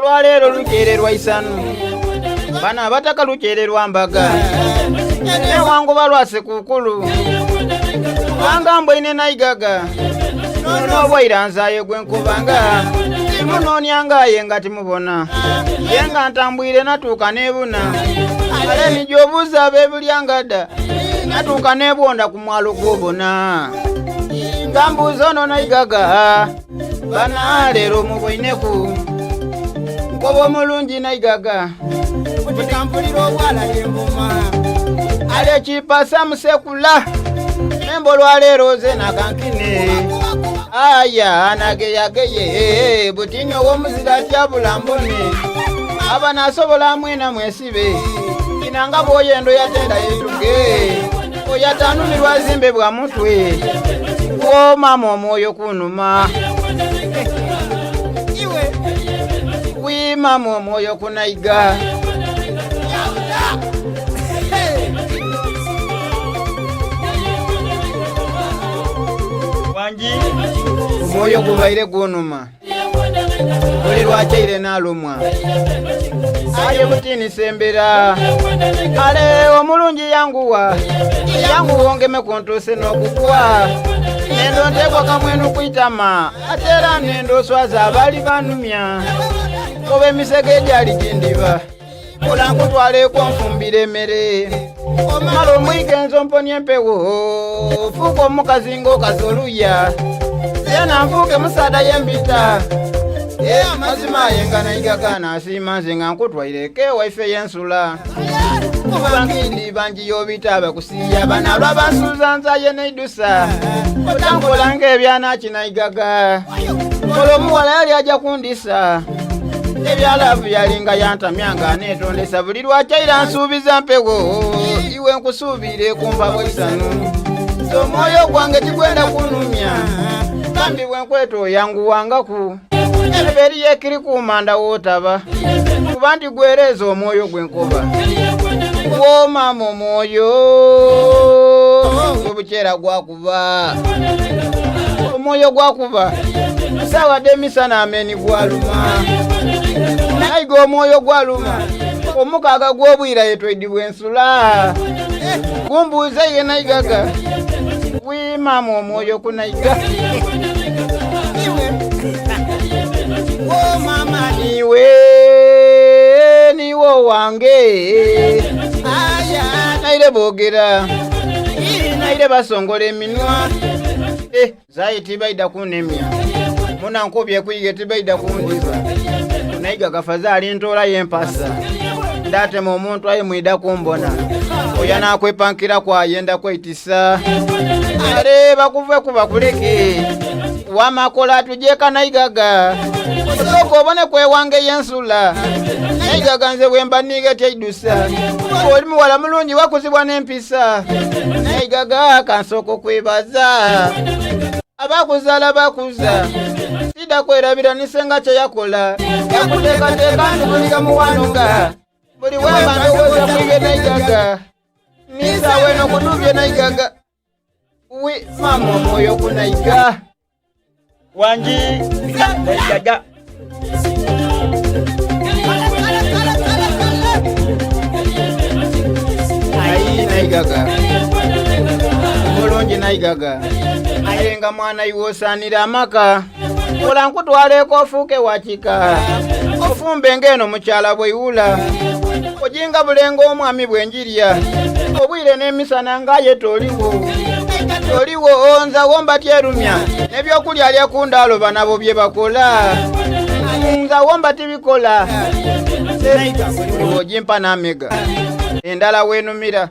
olwaleero lukyererwa isanu bano abataka lukyererwa mbaga newanguba lwase kukulu kubanga mbwaine naigaga nobwaira nzaye gwenkubanga timunoonyangaye nga timubona ye nga ntambwire natuuka nebuna ale nijobuuza abebulyangada natuuka nebwonda ku mwalo gwobona nga mbuuza ono naigaga bana leero mubwaineku nkoba omulungi naigaga kutambulira obwala yembuma ale kipasa musekula nembo olwaleero ze nakankine aya nageyageye butinyo w'omuzira tyabula mbone aba nasobola mwena mwesibe kinanga bwoyendo yatenda yetuge oyatanulirwa zimbe bwa mutwe womama omwoyo kunuma wimama omwoyo kunaiga wangi omwoyo gubaire gunuma oli lwakyaire nalumwa aye butini sembera ale omulungi yanguwa ongeme kuntuse n'okugwa nendo ntegwa kamwenu kwitama ate era nendo swaza abali banumya oba emisege egyali gindiba olankutwaleko nfumbira emmere omala omwike ensomponya empewo fuuka omukazi ng'okazi oluya yena nfuuke musaada yembita amazima ayenga naigaga nasiima nze nga nkutwaireko ewaife yensula kubangindi bangi yobita abakusiya banalwa bansuuza nzaye neidusa otankola ng'ebyana kinaigaga kola omuwala yali ajja kundisa ebyalavu yalinga yantamyanga aneetondesa buli lwakyaira nsuubiza mpewo iwe nkusuubire kumpa bwaisanu omwoyo gwange tigwenda kunumya kambi bwenkweta oyanguwangaku eberi yekiri kumanda wootaba kuba nti gwereeza omwoyo gwenkoba womama omwoyo obukyera gwakuba omwoyo gwakuba sawadde emisana ameni gwaluma nayiga omwoyo gwaluma omukaaga gw'obwira yetwaidibwa ensula gumbuuze ye naigaga wimama omwoyo kunaiga mama niwe wange naire boogera naire basongola eminwa zaye tibaida kunemya munankobye kuyiga tibaida kundiba nayiga gafazaali ntoola yempasa ndatema omuntu aye mwida kumbona oya nakwepankira kwayenda kweitisa ale bakuve kuba kuleke wamakola tujeka naigaga osoko obone kwewange yensula naigaga nze bwemba niga tyaidusa oli muwala mulungi wakuzibwa n'empisa naigaga kansoko kwebaza abakuzaala bakuza sida kwerabira nisenga kyeyakola yakuteekateeka ntubuliga muwanoga buli wemba ndowooza mwige naigaga nisawe nokutubye naigaga wi mama omwoyo kunaiga wangi naigaga ayi naigaga mulungi naigaga ayenga mwana iwe osaanira amaka kola nkutwaleko ofuuke wakika ofumbe ng'eno mukyala bweiwula ojinga bulenga omwami bwenjirya obwire n'emisana ngaye toliwo onza womba tyerumya nebyokulya lya kundaaloba nabo bye bakola nza womba tibikola ojimpa n'amega endala wenumira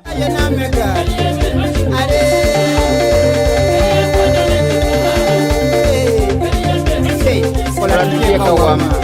kola tukyekawama